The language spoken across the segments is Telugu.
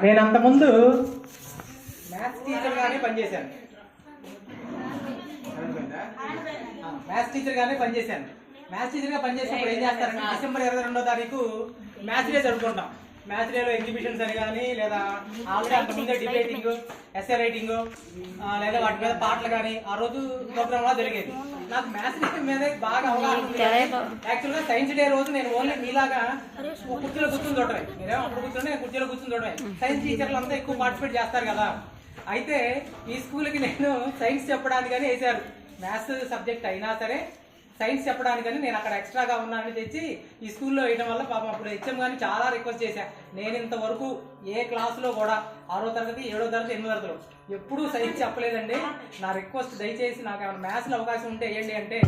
నేను అంతకుముందు మ్యాథ్స్ టీచర్గానే పనిచేశాను. మ్యాథ్స్ టీచర్గానే పనిచేశాను. మ్యాథ్స్ టీచర్గా పనిచేసినప్పుడు ఏం చేస్తారంటే డిసెంబర్ 22వ తారీఖు మ్యాథ్స్ డే జరుపుకుంటాం. మ్యాథ్స్ డేలో ఎగ్జిబిషన్స్ అని కానీ లేదా ఆల్రెడీ అంతకుముందే డిబేటింగ్, ఎస్ఏ రైటింగ్ లేదా వాటి మీద పాటలు కానీ ఆ రోజు ప్రోగ్రామ్ లా జరిగేది. నాకు మ్యాథ్స్ డే మీద బాగా అవగాహన ఉంది. యాక్చువల్గా సైన్స్ డే రోజు నేను ఓన్లీ మీలాగా కుర్చీలో కూర్చొని చూడటమే, మీరేమో అప్పుడు కూర్చొని నేను కుర్చీలో కూర్చొని చూడటమే. సైన్స్ టీచర్లు అంతా ఎక్కువ పార్టిసిపేట్ చేస్తారు కదా. అయితే ఈ స్కూల్కి నేను సైన్స్ చెప్పడానికని వేశారు. మ్యాథ్స్ సబ్జెక్ట్ అయినా సరే సైన్స్ చెప్పడానికని నేను అక్కడ ఎక్స్ట్రాగా ఉన్నానని తెచ్చి ఈ స్కూల్లో వేయడం వల్ల పాపం అప్పుడు హెచ్ఎం గారిని చాలా రిక్వెస్ట్ చేశాను. నేను ఇంతవరకు ఏ క్లాసులో కూడా 6వ తరగతి, 7వ తరగతి, 8వ తరగతిలో ఎప్పుడూ సైన్స్ చెప్పలేదండి. నా రిక్వెస్ట్ దయచేసి నాకు ఏమైనా మ్యాథ్స్లో అవకాశం ఉంటే వేయండి అంటే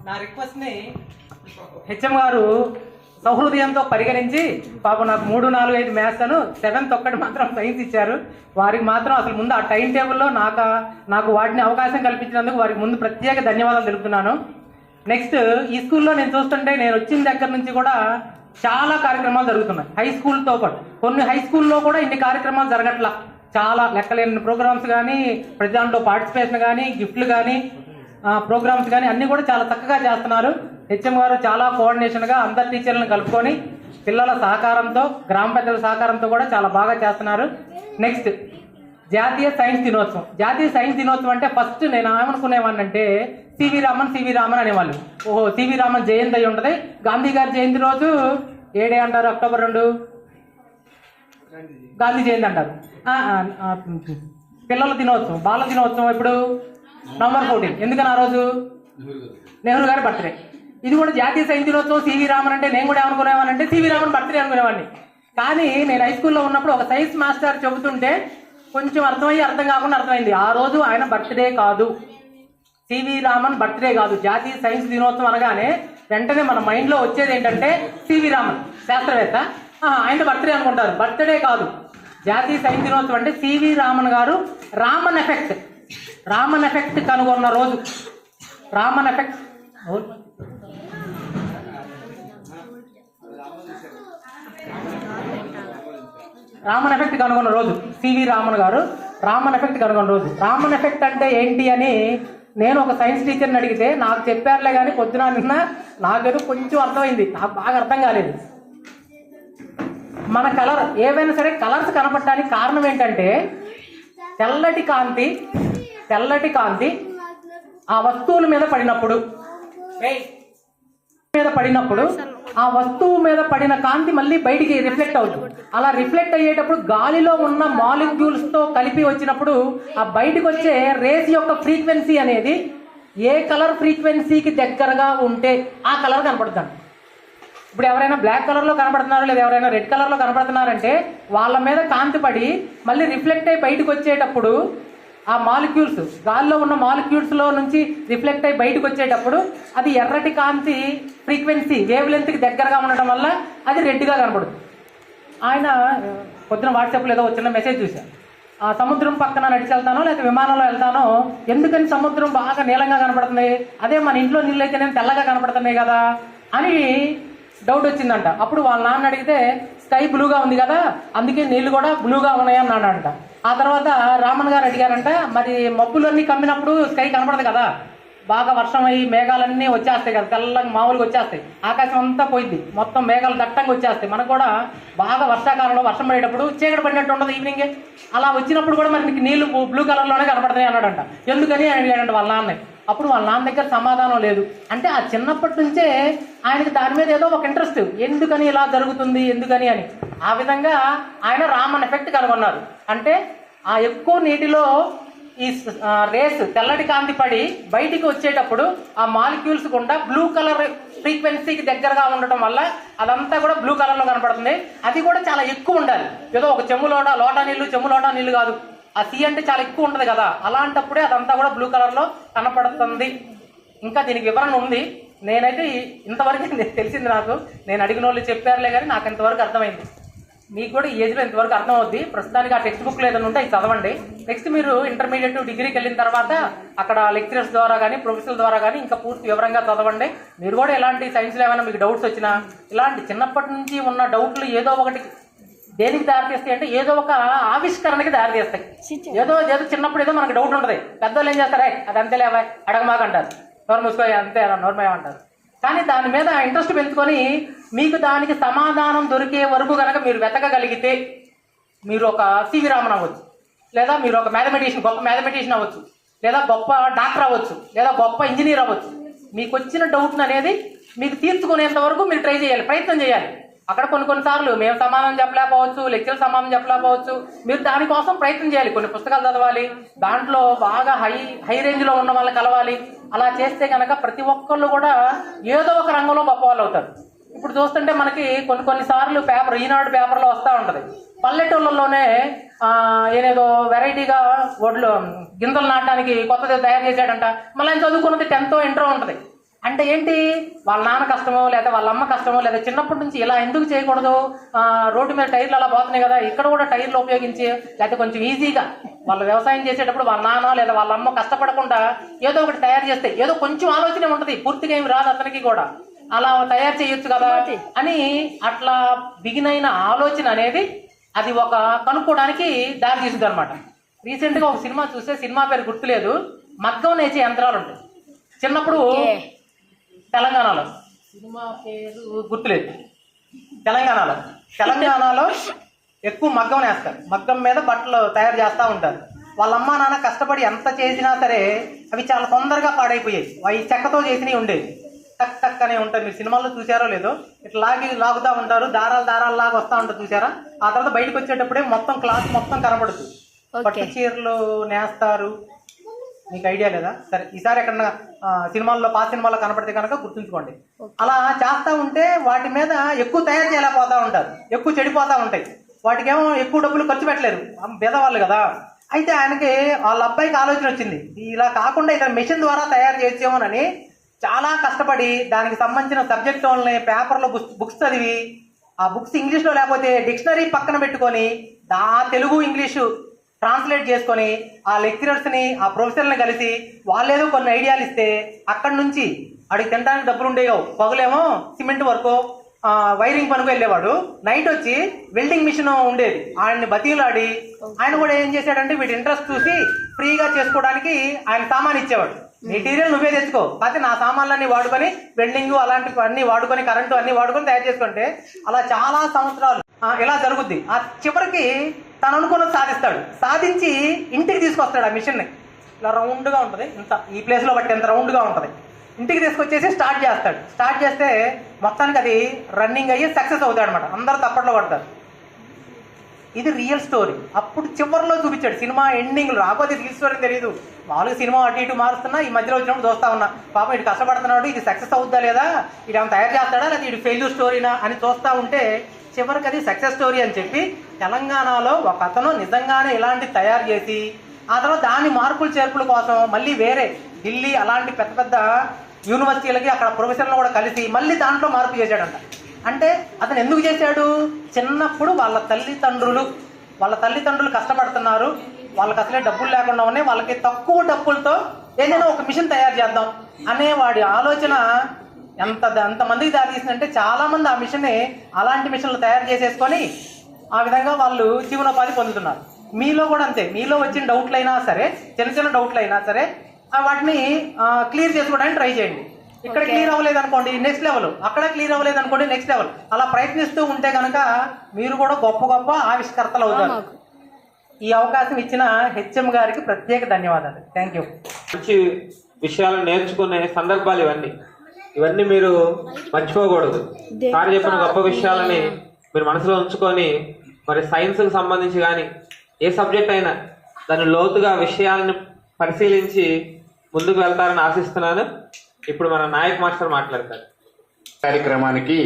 నా రిక్వెస్ట్ని హెచ్ఎం గారు సౌహృదయంతో పరిగణించి పాపం నాకు 3, 4, 5 మ్యాథ్స్ అను 7th ఒక్కటి మాత్రం సైన్స్ ఇచ్చారు. వారికి మాత్రం అసలు ముందు ఆ టైం టేబుల్లో నాకు వాటిని అవకాశం కల్పించినందుకు వారికి ముందు ప్రత్యేక ధన్యవాదాలు తెలుపుతున్నాను. నెక్స్ట్ ఈ స్కూల్లో నేను చూస్తుంటే నేను వచ్చిన దగ్గర నుంచి కూడా చాలా కార్యక్రమాలు జరుగుతున్నాయి హై స్కూల్తో పాటు. కొన్ని హై స్కూల్లో కూడా ఇన్ని కార్యక్రమాలు జరగట్లా. చాలా లెక్కలేని ప్రోగ్రామ్స్ కానీ, ప్రతి దాంట్లో పార్టిసిపేషన్ కానీ, గిఫ్ట్లు కానీ, ప్రోగ్రామ్స్ కానీ అన్నీ కూడా చాలా చక్కగా చేస్తున్నారు. హెచ్ఎం గారు చాలా కోఆర్డినేషన్గా అందరు టీచర్లను కలుపుకొని పిల్లల సహకారంతో, గ్రామ పెద్దల సహకారంతో కూడా చాలా బాగా చేస్తున్నారు. నెక్స్ట్ జాతీయ సైన్స్ దినోత్సవం. జాతీయ సైన్స్ దినోత్సవం అంటే ఫస్ట్ నేను ఏమనుకునేవాడిని అంటే సివి రామన్ అనేవాళ్ళు. ఓహో, సివి రామన్ జయంతి అయి ఉంటుంది. గాంధీ గారి జయంతి రోజు ఏడే అంటారు, అక్టోబర్ 2 గాంధీ జయంతి అంటారు. పిల్లల దినోత్సవం, బాల దినోత్సవం ఇప్పుడు నవంబర్ 14. ఎందుకని ఆ రోజు నెహ్రూ గారి బర్త్డే. ఇది కూడా జాతీయ సైన్స్ దినోత్సవం సివి రామన్ అంటే నేను కూడా ఏమనుకునేవాడిని అంటే సివి రామన్ బర్త్డే అనుకునేవాడిని. కానీ నేను హై స్కూల్లో ఉన్నప్పుడు ఒక సైన్స్ మాస్టర్ చెబుతుంటే కొంచెం అర్థం కాకుండా అర్థమైంది. ఆ రోజు ఆయన బర్త్డే కాదు, సివి రామన్ బర్త్డే కాదు. జాతీయ సైన్స్ దినోత్సవం అనగానే వెంటనే మన మైండ్లో వచ్చేది ఏంటంటే సివి రామన్ శాస్త్రవేత్త, ఆయన బర్త్డే అనుకుంటారు. బర్త్డే కాదు. జాతీయ సైన్స్ దినోత్సవం అంటే సివి రామన్ గారు రామన్ ఎఫెక్ట్ కనుగొన్న రోజు. రామన్ ఎఫెక్ట్ కనుగొన్న రోజు సివి రామన్ గారు రామన్ ఎఫెక్ట్ కనుగొన్న రోజు. రామన్ ఎఫెక్ట్ అంటే ఏంటి అని నేను ఒక సైన్స్ టీచర్ని అడిగితే నాకు చెప్పారులే కానీ పొద్దున నిన్న నాకేదో కొంచెం అర్థమైంది, నాకు బాగా అర్థం కాలేదు. మన కలర్ ఏవైనా సరే కలర్స్ కనపడటానికి కారణం ఏంటంటే తెల్లటి కాంతి ఆ వస్తువుల మీద పడినప్పుడు ఆ వస్తువు మీద పడిన కాంతి మళ్ళీ బయటికి రిఫ్లెక్ట్ అవుతుంది. అలా రిఫ్లెక్ట్ అయ్యేటప్పుడు గాలిలో ఉన్న మాలిక్యూల్స్ తో కలిపి వచ్చినప్పుడు ఆ బయటకు వచ్చే రేస్ యొక్క ఫ్రీక్వెన్సీ అనేది ఏ కలర్ ఫ్రీక్వెన్సీకి దగ్గరగా ఉంటే ఆ కలర్ కనపడుతుంది. ఇప్పుడు ఎవరైనా బ్లాక్ కలర్లో కనపడుతున్నారు లేదా ఎవరైనా రెడ్ కలర్లో కనపడుతున్నారంటే వాళ్ళ మీద కాంతి పడి మళ్ళీ రిఫ్లెక్ట్ అయ్యి బయటకు వచ్చేటప్పుడు ఆ మాలిక్యూల్స్, గాల్లో ఉన్న మాలిక్యూల్స్లో నుంచి రిఫ్లెక్ట్ అయ్యి బయటకు వచ్చేటప్పుడు అది ఎర్రటి కాంతి ఫ్రీక్వెన్సీ వేవ్ లెంత్కి దగ్గరగా ఉండటం వల్ల అది రెడ్గా కనపడుతుంది. ఆయన పొద్దున వాట్సాప్లో ఏదో చిన్న మెసేజ్ చూశాను, ఆ సముద్రం పక్కన నడిచి వెళ్తానో లేకపోతే విమానంలో వెళ్తానో ఎందుకని సముద్రం బాగా నీలంగా కనపడుతుంది, అదే మన ఇంట్లో నీళ్ళు అయితే నేను తెల్లగా కనపడుతున్నాయి కదా అని డౌట్ వచ్చిందంట. అప్పుడు వాళ్ళ నాన్న అడిగితే స్కై బ్లూగా ఉంది కదా అందుకే నీళ్ళు కూడా బ్లూగా ఉన్నాయని అన్నాడంట. ఆ తర్వాత రామన్ గారు అడిగారంట, మరి మబ్బులన్నీ కమ్మినప్పుడు స్కై కనపడదు కదా, బాగా వర్షం అయ్యి మేఘాలన్నీ వచ్చేస్తాయి కదా, తెల్లగా మామూలుగా వచ్చేస్తాయి, ఆకాశం అంతా పోయింది, మొత్తం మేఘాలు దట్టంగా వచ్చేస్తాయి. మనకు కూడా బాగా వర్షాకాలంలో వర్షం పడేటప్పుడు చీకటి పడినట్టు ఉండదు ఈవినింగే, అలా వచ్చినప్పుడు కూడా మరి నీకు నీళ్లు బ్లూ కలర్లోనే కనపడతాయి అన్నాడంట. ఎందుకని అని అడిగాడంట వాళ్ళ నాన్న. అప్పుడు వాళ్ళ నాన్న దగ్గర సమాధానం లేదు. అంటే ఆ చిన్నప్పటి నుంచే ఆయనకి దాని మీద ఏదో ఒక ఇంట్రెస్ట్, ఎందుకని ఇలా జరుగుతుంది ఎందుకని అని. ఆ విధంగా ఆయన రామన్ ఎఫెక్ట్ కనుగొన్నారు. అంటే ఆ ఎక్కువ నీటిలో ఈ రేస్ తెల్లటి కాంతి పడి బయటికి వచ్చేటప్పుడు ఆ మాలిక్యూల్స్ గుండా బ్లూ కలర్ ఫ్రీక్వెన్సీకి దగ్గరగా ఉండటం వల్ల అదంతా కూడా బ్లూ కలర్లో కనపడుతుంది. అది కూడా చాలా ఎక్కువ ఉండాలి, ఏదో ఒక లోటా నీళ్ళు కాదు, ఆ సీ అంటే చాలా ఎక్కువ ఉంటుంది కదా, అలాంటప్పుడే అదంతా కూడా బ్లూ కలర్లో కనపడుతుంది. ఇంకా దీనికి వివరణ ఉంది, నేనైతే ఇంతవరకు తెలిసింది నాకు, నేను అడిగిన వాళ్ళు చెప్పారులే కానీ నాకు ఇంతవరకు అర్థమైంది. మీకు కూడా ఈ ఏజ్లో ఇంతవరకు అర్థం అవుద్ది. ప్రస్తుతానికి ఆ టెక్స్ట్ బుక్లో ఏదైనా ఉంటే అది చదవండి. నెక్స్ట్ మీరు ఇంటర్మీడియట్ డిగ్రీకి వెళ్ళిన తర్వాత అక్కడ లెక్చరర్స్ ద్వారా కానీ ప్రొఫెసర్ల ద్వారా కానీ ఇంకా పూర్తి వివరంగా చదవండి. మీరు కూడా ఎలాంటి సైన్స్లో ఏమైనా మీకు డౌట్స్ వచ్చినా, ఇలాంటి చిన్నప్పటి నుంచి ఉన్న డౌట్లు ఏదో ఒకటి దేనికి దారితీస్తాయి అంటే ఏదో ఒక ఆవిష్కరణకి దారితీస్తాయి. ఏదో చిన్నప్పుడు ఏదో మనకు డౌట్ ఉంటుంది, పెద్దవాళ్ళు ఏం చేస్తారా అది అంతేలేవా అడగమాకంటారు, నోరు మూసుకో అంతే నోరుమేమంటారు. కానీ దాని మీద ఇంట్రెస్ట్ పెంచుకొని మీకు దానికి సమాధానం దొరికే వరకు కనుక మీరు వెతకగలిగితే మీరు ఒక సివి రామన్ అవ్వచ్చు, లేదా మీరు ఒక మ్యాథమెటిషియన్, గొప్ప మ్యాథమెటిషియన్ అవ్వచ్చు, లేదా గొప్ప డాక్టర్ అవ్వచ్చు, లేదా గొప్ప ఇంజనీర్ అవ్వచ్చు. మీకు వచ్చిన డౌట్ అనేది మీకు తీర్చుకునేంత వరకు మీరు ట్రై చేయాలి, ప్రయత్నం చేయాలి. అక్కడ కొన్నిసార్లు మేము సమాధానం చెప్పలేకపోవచ్చు, లెక్చర్ సమాధానం చెప్పలేకపోవచ్చు, మీరు దానికోసం ప్రయత్నం చేయాలి. కొన్ని పుస్తకాలు చదవాలి, దాంట్లో బాగా హై రేంజ్లో ఉన్న వాళ్ళని కలవాలి. అలా చేస్తే కనుక ప్రతి ఒక్కళ్ళు కూడా ఏదో ఒక రంగంలో గొప్ప వాళ్ళు అవుతారు. ఇప్పుడు చూస్తుంటే మనకి కొన్నిసార్లు పేపర్, ఈనాడు పేపర్లో వస్తూ ఉంటుంది, పల్లెటూళ్ళలోనే ఏదేదో వెరైటీగా ఒడ్లు గింజలు నాటడానికి కొత్తది తయారు చేశాడంట. మళ్ళీ ఆయన చదువుకున్నది 10th ఇంటర్ ఉంటుంది. అంటే ఏంటి, వాళ్ళ నాన్న కష్టమో లేదా వాళ్ళ అమ్మ కష్టమో లేదా చిన్నప్పటి నుంచి ఇలా ఎందుకు చేయకూడదు, రోడ్డు మీద టైర్లు అలా పోతున్నాయి కదా, ఇక్కడ కూడా టైర్లు ఉపయోగించి లేకపోతే కొంచెం ఈజీగా వాళ్ళు వ్యవసాయం చేసేటప్పుడు వాళ్ళ నాన్న లేదా వాళ్ళ అమ్మ కష్టపడకుండా ఏదో ఒకటి తయారు చేస్తే ఏదో కొంచెం ఆలోచన ఉంటుంది, పూర్తిగా ఏమి రాదు అతనికి కూడా, అలా తయారు చేయొచ్చు కదా అని అట్లా బిగినైన ఆలోచన అనేది అది ఒక కనుక్కోవడానికి దారి తీస్తుంది అనమాట. రీసెంట్గా ఒక సినిమా చూస్తే, సినిమా పేరు గుర్తులేదు, మగ్గం నేచే యంత్రాలు ఉంటాయి. చిన్నప్పుడు తెలంగాణలో, సినిమా పేరు గుర్తులేదు, తెలంగాణలో ఎక్కువ మగ్గం నేస్తారు, మగ్గం మీద బట్టలు తయారు చేస్తూ ఉంటారు. వాళ్ళ అమ్మ నాన్న కష్టపడి ఎంత చేసినా సరే అవి చాలా తొందరగా పాడైపోయాయి. అవి చెక్కతో చేసినవి ఉండేవి, టక్ టక్ అనే ఉంటాయి. మీరు సినిమాల్లో చూసారో లేదో, ఇట్లా లాగుతూ ఉంటారు, దారాలు లాగా వస్తూ ఉంటారు చూసారా. ఆ తర్వాత బయటకు వచ్చేటప్పుడే మొత్తం క్లాత్ మొత్తం కనబడుతుంది. పట్టు చీరలు నేస్తారు, మీకు ఐడియా లేదా? సరే, ఈసారి ఎక్కడన్నా సినిమాల్లో పాత సినిమాల్లో కనపడితే కనుక గుర్తుంచుకోండి. అలా చేస్తూ ఉంటే వాటి మీద ఎక్కువ తయారు చేయలేకపోతూ ఉంటారు, ఎక్కువ చెడిపోతూ ఉంటాయి. వాటికేమో ఎక్కువ డబ్బులు ఖర్చు పెట్టలేరు, పేదవాళ్ళు కదా. అయితే ఆయనకి వాళ్ళ అబ్బాయికి ఆలోచన వచ్చింది, ఇలా కాకుండా ఇతర మెషిన్ ద్వారా తయారు చేయొచ్చేమోనని చాలా కష్టపడి దానికి సంబంధించిన సబ్జెక్ట్ వాళ్ళని పేపర్లో బుక్స్ చదివి, ఆ బుక్స్ ఇంగ్లీష్లో లేకపోతే డిక్షనరీ పక్కన పెట్టుకొని తెలుగు ఇంగ్లీషు ట్రాన్స్లేట్ చేసుకొని ఆ లెక్చరర్స్ని, ఆ ప్రొఫెసర్ని కలిసి వాళ్ళేదో కొన్ని ఐడియాలు ఇస్తే అక్కడి నుంచి అడిగి తినడానికి డబ్బులు ఉండేవో, పగులేమో సిమెంట్ వర్క్ వైరింగ్ పనుకు వెళ్ళేవాడు, నైట్ వచ్చి వెల్డింగ్ మిషన్ ఉండేది, ఆయన్ని బతీలాడి ఆయన కూడా ఏం చేశాడంటే వీటి ఇంట్రెస్ట్ చూసి ఫ్రీగా చేసుకోవడానికి ఆయన సామాన్ ఇచ్చేవాడు. మెటీరియల్ నువ్వే తెచ్చుకో, కాకపోతే నా సామాన్లన్నీ వాడుకొని వెల్డింగ్ అలాంటివి అన్ని వాడుకొని, కరెంటు అన్ని వాడుకొని తయారు చేసుకుంటే అలా చాలా సంవత్సరాలు ఇలా జరుగుద్ది. ఆ చివరికి తను అనుకున్నది సాధిస్తాడు, సాధించి ఇంటికి తీసుకొస్తాడు. ఆ మిషన్ని ఇలా రౌండ్గా ఉంటుంది, ఇంత ఈ ప్లేస్లో బట్టి ఎంత రౌండ్గా ఉంటుంది, ఇంటికి తీసుకొచ్చేసి స్టార్ట్ చేస్తాడు. స్టార్ట్ చేస్తే మొత్తానికి అది రన్నింగ్ అయ్యి సక్సెస్ అవుతాడు అనమాట, అందరూ తప్పట్లో పడతారు. ఇది రియల్ స్టోరీ. అప్పుడు చివరిలో చూపించాడు, సినిమా ఎండింగ్లో. రాకపోతే రియల్ స్టోరీ తెలియదు, మామూలుగా సినిమా అటు ఇటు మారుస్తున్నా, ఈ మధ్యలో వచ్చినప్పుడు చూస్తా ఉన్నా, పాపం ఇటు కష్టపడుతున్నాడు, ఇది సక్సెస్ అవుద్దా లేదా, ఇది ఏమైనా తయారు చేస్తాడా లేదా ఇది ఫెయిల్యూర్ స్టోరీనా అని చూస్తూ ఉంటే చివరికి అది సక్సెస్ స్టోరీ అని చెప్పి తెలంగాణలో ఒక అతను నిజంగానే ఇలాంటి తయారు చేసి ఆ తర్వాత దాని మార్పులు చేర్పుల కోసం మళ్ళీ వేరే ఢిల్లీ అలాంటి పెద్ద పెద్ద యూనివర్సిటీలకి అక్కడ ప్రొఫెసర్లను కూడా కలిసి మళ్ళీ దాంట్లో మార్పు చేశాడంట. అంటే అతను ఎందుకు చేశాడు, చిన్నప్పుడు వాళ్ళ తల్లిదండ్రులు కష్టపడుతున్నారు, వాళ్ళకి అసలే డబ్బులు లేకుండా ఉన్నాయి, వాళ్ళకి తక్కువ డబ్బులతో ఏదైనా ఒక మిషన్ తయారు చేద్దాం అనే వాడి ఆలోచన ఎంతమందికి దారి తీసిందంటే చాలామంది ఆ మిషన్ని, అలాంటి మిషన్లు తయారు చేసేసుకొని ఆ విధంగా వాళ్ళు జీవనోపాధి పొందుతున్నారు. మీలో కూడా అంతే, మీలో వచ్చిన డౌట్లు అయినా సరే, చిన్న డౌట్లు అయినా సరే వాటిని క్లియర్ చేసుకోవడానికి ట్రై చేయండి. ఇక్కడ క్లియర్ అవ్వలేదు అనుకోండి నెక్స్ట్ లెవెల్, అక్కడ క్లియర్ అవ్వలేదు అనుకోండి నెక్స్ట్ లెవెల్, అలా ప్రయత్నిస్తూ ఉంటే కనుక మీరు కూడా గొప్ప ఆవిష్కర్తలు అవుతారు. ఈ అవకాశం ఇచ్చిన హెచ్ఎం గారికి ప్రత్యేక ధన్యవాదాలు. Thank you. మంచి విషయాలు నేర్చుకునే సందర్భాలు ఇవన్నీ మీరు మర్చిపోకూడదు. సార్ చెప్పిన గొప్ప విషయాలని మీరు మనసులో ఉంచుకొని మరి సైన్స్కి సంబంధించి కానీ ఏ సబ్జెక్ట్ అయినా దాని లోతుగా విషయాలను పరిశీలించి ముందుకు వెళ్తారని ఆశిస్తున్నాను. ఇప్పుడు మన నాయక్ మాస్టర్ మాట్లాడతారు. కార్యక్రమానికి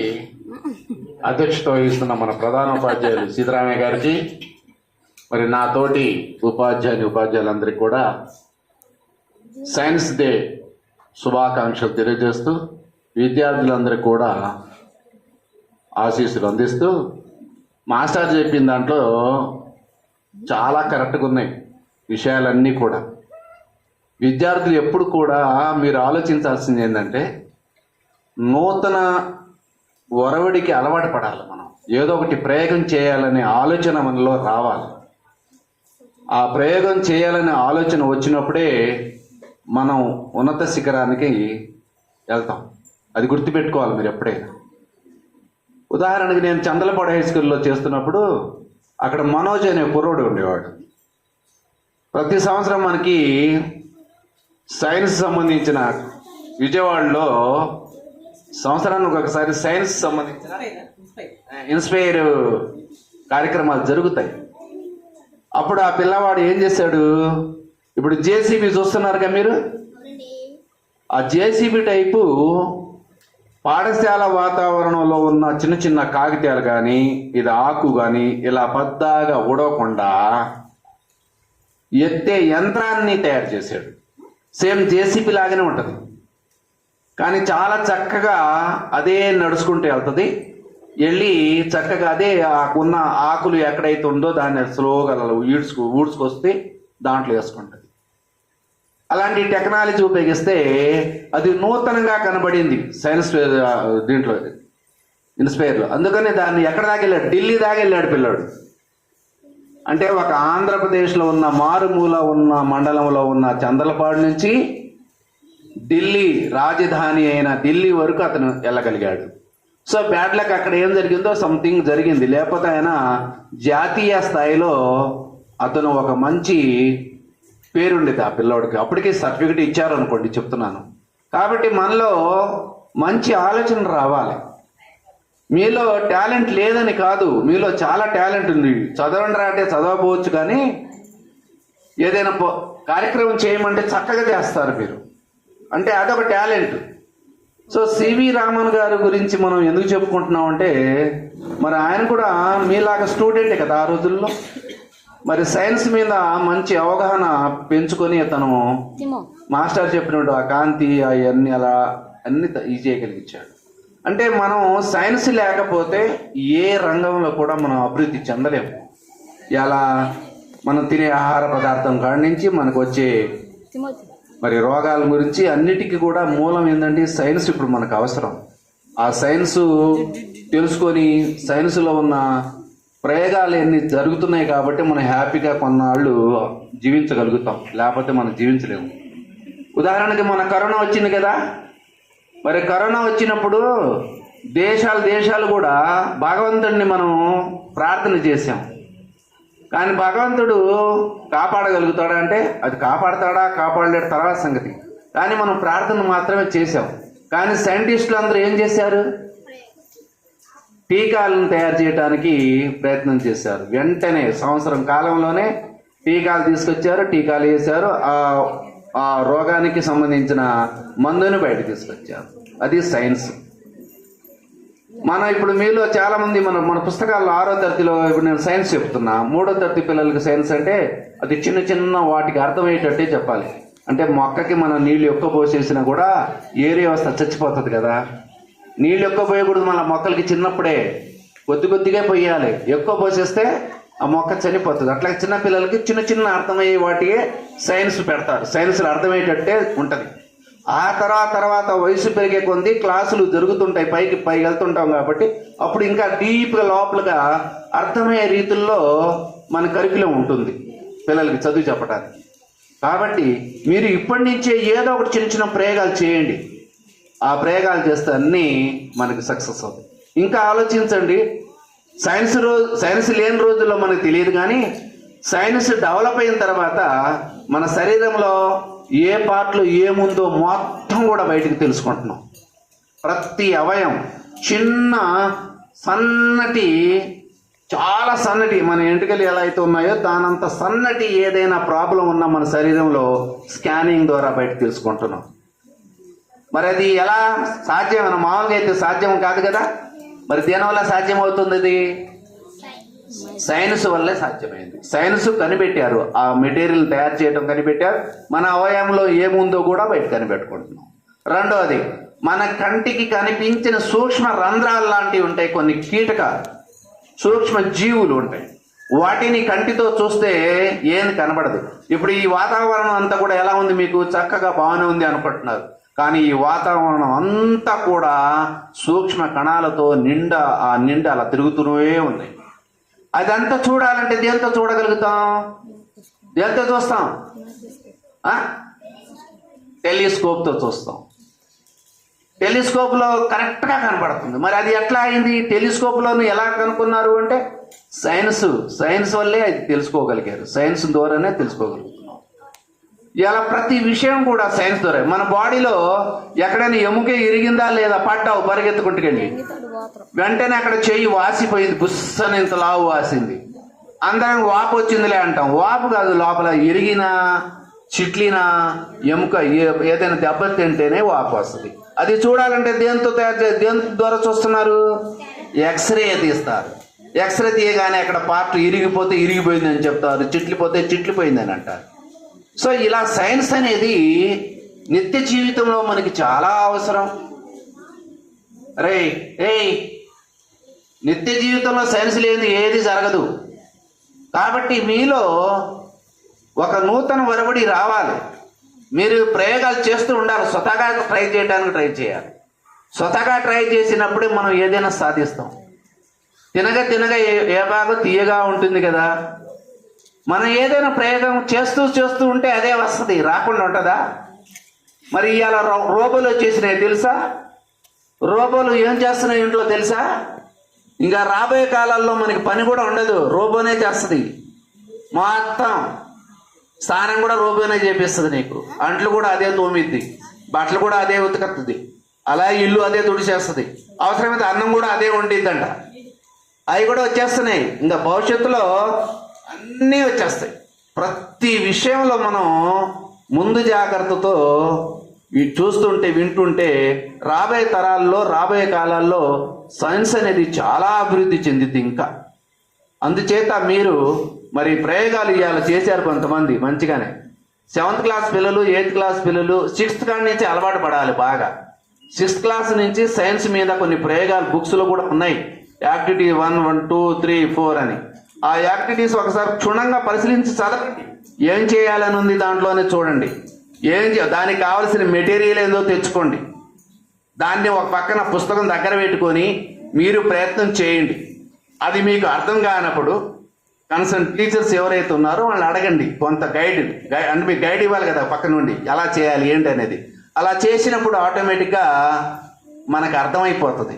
అధ్యక్షత వహిస్తున్న మన ప్రధాన ఉపాధ్యాయులు సీతారామయ్య గారికి, మరి నా తోటి ఉపాధ్యాయులందరికీ కూడా సైన్స్ డే శుభాకాంక్షలు తెలియజేస్తూ విద్యార్థులందరికీ కూడా ఆశీస్సులు అందిస్తూ, మాస్టర్ చెప్పిన దాంట్లో చాలా కరెక్ట్గా ఉన్నాయి విషయాలన్నీ కూడా. విద్యార్థులు ఎప్పుడు కూడా మీరు ఆలోచించాల్సింది ఏంటంటే నూతన ఒరవడికి అలవాటు పడాలి మనం. ఏదో ఒకటి ప్రయోగం చేయాలనే ఆలోచన మనలో రావాలి. ఆ ప్రయోగం చేయాలనే ఆలోచన వచ్చినప్పుడే మనం ఉన్నత శిఖరానికి వెళ్తాం. అది గుర్తుపెట్టుకోవాలి మీరు ఎప్పుడైనా. ఉదాహరణకి నేను చందలపాడు హై స్కూల్లో చేస్తున్నప్పుడు అక్కడ మనోజ్ అనే కుర్రోడు ఉండేవాడు. ప్రతి సంవత్సరం మనకి సైన్స్ సంబంధించిన విజయవాడలో సంవత్సరానికి ఒకసారి సైన్స్ సంబంధించిన ఇన్స్పైర్ కార్యక్రమాలు జరుగుతాయి. అప్పుడు ఆ పిల్లవాడు ఏం చేశాడు, ఇప్పుడు జేసీబీ చూస్తున్నారుగా మీరు, ఆ జేసీబీ టైపు పాఠశాల వాతావరణంలో ఉన్న చిన్న చిన్న కాగితాలు కానీ ఇది ఆకు కానీ ఇలా పెద్దగా ఊడవకుండా ఎత్తే యంత్రాన్ని తయారు చేశాడు. సేమ్ జేసీబీ లాగానే ఉంటుంది, కానీ చాలా చక్కగా అదే నడుచుకుంటూ వెళ్తుంది. వెళ్ళి చక్కగా అదే ఉన్న ఆకులు ఎక్కడైతే ఉందో దాన్ని స్లోగా ఊడ్చుకొస్తే దాంట్లో వేసుకుంటుంది. అలాంటి టెక్నాలజీ ఉపయోగిస్తే అది నూతనంగా కనబడింది సైన్స్ దీంట్లో ఇన్స్పైర్లో. అందుకని దాన్ని ఎక్కడ దాకా వెళ్ళాడు, ఢిల్లీ దాకా వెళ్ళాడు పిల్లాడు. అంటే ఒక ఆంధ్రప్రదేశ్లో ఉన్న మారుమూల ఉన్న మండలంలో ఉన్న చందలపాడు నుంచి ఢిల్లీ రాజధాని అయిన ఢిల్లీ వరకు అతను వెళ్ళగలిగాడు. సో బ్యాడ్ లక్ అక్కడ ఏం జరిగిందో సంథింగ్ జరిగింది, లేకపోతే ఆయన జాతీయ స్థాయిలో అతను ఒక మంచి పేరుండేది ఆ పిల్లోడికి. అప్పటికే సర్టిఫికెట్ ఇచ్చారు అనుకోండి, చెప్తున్నాను. కాబట్టి మనలో మంచి ఆలోచన రావాలి. మీలో టాలెంట్ లేదని కాదు, మీలో చాలా టాలెంట్ ఉంది. చదవండి అంటే చదవకపోవచ్చు, కానీ ఏదైనా కార్యక్రమం చేయమంటే చక్కగా చేస్తారు మీరు. అంటే అదొక టాలెంట్. సో సివి రామన్ గారి గురించి మనం ఎందుకు చెప్పుకుంటున్నాం అంటే, మరి ఆయన కూడా మీలాగా స్టూడెంటే కదా ఆ రోజుల్లో. మరి సైన్స్ మీద మంచి అవగాహన పెంచుకొని తను మాస్టర్ చెప్పినట్టు ఆ కాంతి అవన్నీ అలా అన్ని ఇది చేయగలిగించాడు. అంటే మనం సైన్స్ లేకపోతే ఏ రంగంలో కూడా మనం అభివృద్ధి చెందలేము. ఇలా మనం తినే ఆహార పదార్థం కాడి నుంచి మనకు వచ్చే మరి రోగాల గురించి అన్నిటికీ కూడా మూలం ఏంటంటే సైన్స్ ఇప్పుడు మనకు అవసరం. ఆ సైన్స్ తెలుసుకొని సైన్స్లో ఉన్న ప్రయోగాలు ఎన్ని జరుగుతున్నాయి కాబట్టి మనం హ్యాపీగా కొన్నాళ్ళు జీవించగలుగుతాం, లేకపోతే మనం జీవించలేము. ఉదాహరణకి మన కరోనా వచ్చింది కదా, మరి కరోనా వచ్చినప్పుడు దేశాలు కూడా భగవంతుడిని మనం ప్రార్థన చేశాం. కానీ భగవంతుడు కాపాడగలుగుతాడా అంటే అది కాపాడలేడు తర్వాత సంగతి. కానీ మనం ప్రార్థన మాత్రమే చేశాం. కానీ సైంటిస్టులు అందరూ ఏం చేశారు, టీకాలను తయారు చేయడానికి ప్రయత్నం చేశారు. వెంటనే సంవత్సరం కాలంలోనే టీకాలు తీసుకొచ్చారు, టీకాలు వేశారు, ఆ రోగానికి సంబంధించిన మందుని బయట తీసుకొచ్చారు. అది సైన్స్. ఇప్పుడు మీలో చాలా మంది మన పుస్తకాల్లో 6వ తరగతిలో ఇప్పుడు నేను సైన్స్ చెప్తున్నా. 3వ తరగతి పిల్లలకి సైన్స్ అంటే అది చిన్న వాటికి అర్థమయ్యేటట్టే చెప్పాలి. అంటే మొక్కకి మనం నీళ్ళు ఎక్కువ పోసేసినా కూడా ఏరే వ్యవస్థ చచ్చిపోతుంది కదా. నీళ్ళు ఎక్కువ పోయకూడదు, మన మొక్కలకి చిన్నప్పుడే కొద్దిగా పోయాలి. ఎక్కువ పోసేస్తే ఆ మొక్క చనిపోతుంది. అట్లా చిన్న పిల్లలకి చిన్న అర్థమయ్యే వాటికి సైన్స్ పెడతారు. సైన్స్లో అర్థమయ్యేటట్టే ఉంటుంది. ఆ తర్వాత వయసు పెరిగే కొద్ది క్లాసులు జరుగుతుంటాయి, పైకి వెళ్తుంటాం కాబట్టి అప్పుడు ఇంకా డీప్గా లోపలగా అర్థమయ్యే రీతుల్లో మన కరికులం ఉంటుంది పిల్లలకి చదువు చెప్పడానికి. కాబట్టి మీరు ఇప్పటి నుంచే ఏదో ఒకటి చిన్న ప్రయోగాలు చేయండి. ఆ ప్రయోగాలు చేస్తే అన్నీ మనకి సక్సెస్ అవుతాయి. ఇంకా ఆలోచించండి, సైన్స్ లేని రోజుల్లో మనకు తెలియదు, కానీ సైన్స్ డెవలప్ అయిన తర్వాత మన శరీరంలో ఏ పార్ట్లు ఏముందో మొత్తం కూడా బయటకు తెలుసుకుంటున్నాం. ప్రతి అవయం చిన్న చాలా సన్నటి మన ఎంటుకలు ఎలా అయితే ఉన్నాయో దానంత సన్నటి ఏదైనా ప్రాబ్లం ఉన్నా మన శరీరంలో స్కానింగ్ ద్వారా బయట తెలుసుకుంటున్నాం. మరి అది ఎలా సాధ్యం? మామూలుగా అయితే సాధ్యం కాదు కదా. మరి దేనివల్ల సాధ్యం అవుతుంది? అది సైన్స్ వల్లే సాధ్యమైంది. సైన్స్ కనిపెట్టారు, ఆ మెటీరియల్ తయారు చేయడం కనిపెట్టారు. మన అవయవంలో ఏముందో కూడా బయట కనిపెట్టుకుంటున్నాం. రెండవది, మన కంటికి కనిపించిన సూక్ష్మ రంధ్రాలు లాంటివి ఉంటాయి, కొన్ని సూక్ష్మ జీవులు ఉంటాయి. వాటిని కంటితో చూస్తే ఏం కనబడదు. ఇప్పుడు ఈ వాతావరణం అంతా కూడా ఎలా ఉంది, మీకు చక్కగా బాగానే ఉంది అనుకుంటున్నారు. కానీ ఈ వాతావరణం అంతా కూడా సూక్ష్మ కణాలతో నిండా అలా తిరుగుతూనే ఉన్నాయి. అదంతా చూడాలంటే దేంతో చూడగలుగుతాం? దేంతో చూస్తాం? టెలిస్కోప్తో చూస్తాం. టెలిస్కోప్లో కరెక్ట్గా కనపడుతుంది. మరి అది ఎట్లా అయింది? టెలిస్కోప్లోను ఎలా కనుక్కున్నారు అంటే సైన్స్ వల్లే అది తెలుసుకోగలిగారు. సైన్స్ ద్వారానే తెలుసుకోగలుగుతున్నాం. ఇలా ప్రతి విషయం కూడా సైన్స్ ద్వారా. మన బాడీలో ఎక్కడైనా ఎముక ఇరిగిందా లేదా, పడ్డావు పరిగెత్తుకుంటుకెళ్ళి, వెంటనే అక్కడ చెయ్యి వాసిపోయింది, బుస్సని ఇంత లావు వాసింది, అందరం వాపు వచ్చిందిలే అంటాం. వాపు కాదు, లోపల ఇరిగిన చిట్లిన ఎముక ఏదైనా దెబ్బ తింటేనే వాపు వస్తుంది. అది చూడాలంటే దేని ద్వారా చూస్తున్నారు? ఎక్స్రే తీస్తారు. ఎక్స్రే తీయగానే అక్కడ పార్ట్ ఇరిగిపోతే ఇరిగిపోయిందని చెప్తారు, చిట్లిపోతే చిట్లిపోయిందని అంటారు. సో ఇలా సైన్స్ అనేది నిత్య జీవితంలో మనకి చాలా అవసరం. నిత్య జీవితంలో సైన్స్ లేనిది ఏది జరగదు. కాబట్టి మీలో ఒక నూతన ఒరవడి రావాలి. మీరు ప్రయోగాలు చేస్తూ ఉండాలి. స్వతహాగా ట్రై చేయడానికి ట్రై చేయాలి. స్వతహాగా ట్రై చేసినప్పుడే మనం ఏదైనా సాధిస్తాం. తినగా ఏ బాగా తీయగా ఉంటుంది కదా. మనం ఏదైనా ప్రయోగం చేస్తూ ఉంటే అదే వస్తుంది, రాకుండా ఉంటుందా? మరి ఇవాళ రోబోలు వచ్చేసినాయి తెలుసా? రోబోలు ఏం చేస్తున్నాయి ఇంట్లో తెలుసా? ఇంకా రాబోయే కాలాల్లో మనకి పని కూడా ఉండదు, రోబోనే చేస్తుంది. మొత్తం స్నానం కూడా రోబోనే చేపిస్తుంది నీకు. అంట్లు కూడా అదే తోమిద్ది, బట్టలు కూడా అదే ఉతకత్తుంది, అలా ఇల్లు అదే తుడిచేస్తుంది, అవసరమైతే అన్నం కూడా అదే వండిద్దంట. అవి కూడా వచ్చేస్తున్నాయి. ఇంకా భవిష్యత్తులో అన్నీ వచ్చేస్తాయి. ప్రతి విషయంలో మనం ముందు జాగ్రత్తతో చూస్తుంటే వింటుంటే రాబోయే తరాల్లో రాబోయే కాలాల్లో సైన్స్ అనేది చాలా అభివృద్ధి చెందింది. ఇంకా అందుచేత మీరు మరి ప్రయోగాలు ఇవాళ చేశారు కొంతమంది మంచిగానే. 7th క్లాస్ పిల్లలు, 8th క్లాస్ పిల్లలు 6th క్లాస్ నుంచి అలవాటు పడాలి బాగా. 6th క్లాస్ నుంచి సైన్స్ మీద కొన్ని ప్రయోగాలు బుక్స్లో కూడా ఉన్నాయి. యాక్టివిటీ 1, 1, 2, 3, 4 అని. ఆ యాక్టివిటీస్ ఒకసారి క్షుణ్ణంగా పరిశీలించి చదవండి. ఏం చేయాలని ఉంది దాంట్లోనే చూడండి. దానికి కావాల్సిన మెటీరియల్ ఏదో తెచ్చుకోండి. దాన్ని ఒక పక్కన పుస్తకం దగ్గర పెట్టుకొని మీరు ప్రయత్నం చేయండి. అది మీకు అర్థం కానప్పుడు కన్సర్న్ టీచర్స్ ఎవరైతే ఉన్నారో వాళ్ళు అడగండి. కొంత గైడ్ అంటే మీకు గైడ్ ఇవ్వాలి కదా పక్క నుండి, ఎలా చేయాలి ఏంటి అనేది. అలా చేసినప్పుడు ఆటోమేటిక్గా మనకు అర్థమైపోతుంది.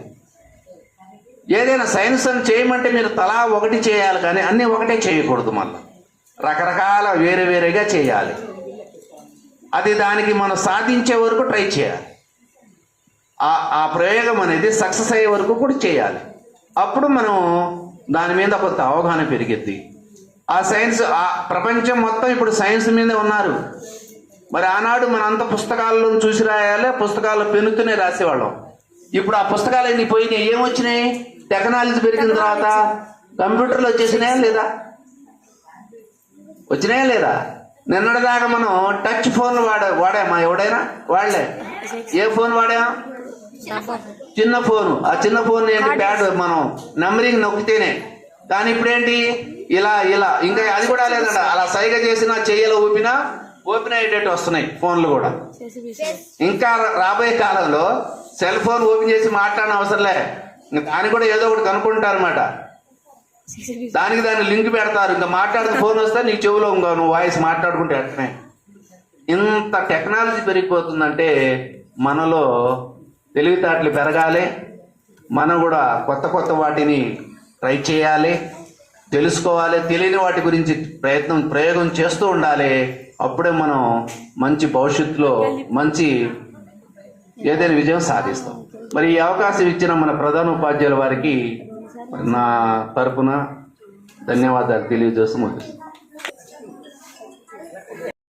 ఏదైనా సైన్స్ అని చేయమంటే మీరు తలా ఒకటి చేయాలి, కానీ అన్నీ ఒకటే చేయకూడదు. మళ్ళీ రకరకాల వేరేగా చేయాలి. అది దానికి మనం సాధించే వరకు ట్రై చేయాలి. ఆ ప్రయోగం అనేది సక్సెస్ అయ్యే వరకు కూడా చేయాలి. అప్పుడు మనం దాని మీద కొంత అవగాహన పెరిగిద్ది. ఆ సైన్స్, ఆ ప్రపంచం మొత్తం ఇప్పుడు సైన్స్ మీదే ఉన్నారు. మరి ఆనాడు మనంతా పుస్తకాల్లో చూసి రాయాలి, పుస్తకాల్లో పెన్నుతూనే రాసేవాళ్ళం. ఇప్పుడు ఆ పుస్తకాలు ఎన్ని పోయినాయి, ఏమొచ్చినాయి? టెక్నాలజీ పెరిగిన తర్వాత కంప్యూటర్లు వచ్చేసినాయా లేదా? వచ్చినాయా లేదా? నిన్నటిదాకా మనం టచ్ ఫోన్లు వాడామా? ఎవడైనా వాడలే. ఏ ఫోన్ వాడా? చిన్న ఫోను. ఆ చిన్న ఫోన్ ఏంటి? ప్యాడ్, మనం నెంబరింగ్ నొక్కితేనే. కానీ ఇప్పుడు ఏంటి? ఇలా ఇంకా అది కూడా లేదంట. అలా సైగ చేసినా చెయ్యలో ఓపెన్ అయ్యేటట్టు వస్తున్నాయి ఫోన్లు కూడా. ఇంకా రాబోయే కాలంలో సెల్ ఫోన్ ఓపెన్ చేసి మాట్లాడిన అవసరంలే. దాన్ని కూడా ఏదో ఒకటి కనుక్కుంటారన్నమాట. దానికి లింక్ పెడతారు. ఇంకా మాట్లాడితే ఫోన్ వస్తే నీకు చెవులో నువ్వు వాయిస్ మాట్లాడుకుంటే అట్నే. ఇంత టెక్నాలజీ పెరిగిపోతుందంటే మనలో తెలివితేటలు పెరగాలి. మనం కూడా కొత్త వాటిని ట్రై చేయాలి, తెలుసుకోవాలి. తెలియని వాటి గురించి ప్రయోగం చేస్తూ ఉండాలి. అప్పుడే మనం మంచి భవిష్యత్తులో మంచి ఏదైనా విజయం సాధిస్తాం. మరి ఈ అవకాశం ఇచ్చిన మన ప్రధాన ఉపాధ్యాయుల వారికి నా తరపున ధన్యవాదాలు తెలియజేస్తూ ముగిస్తాను.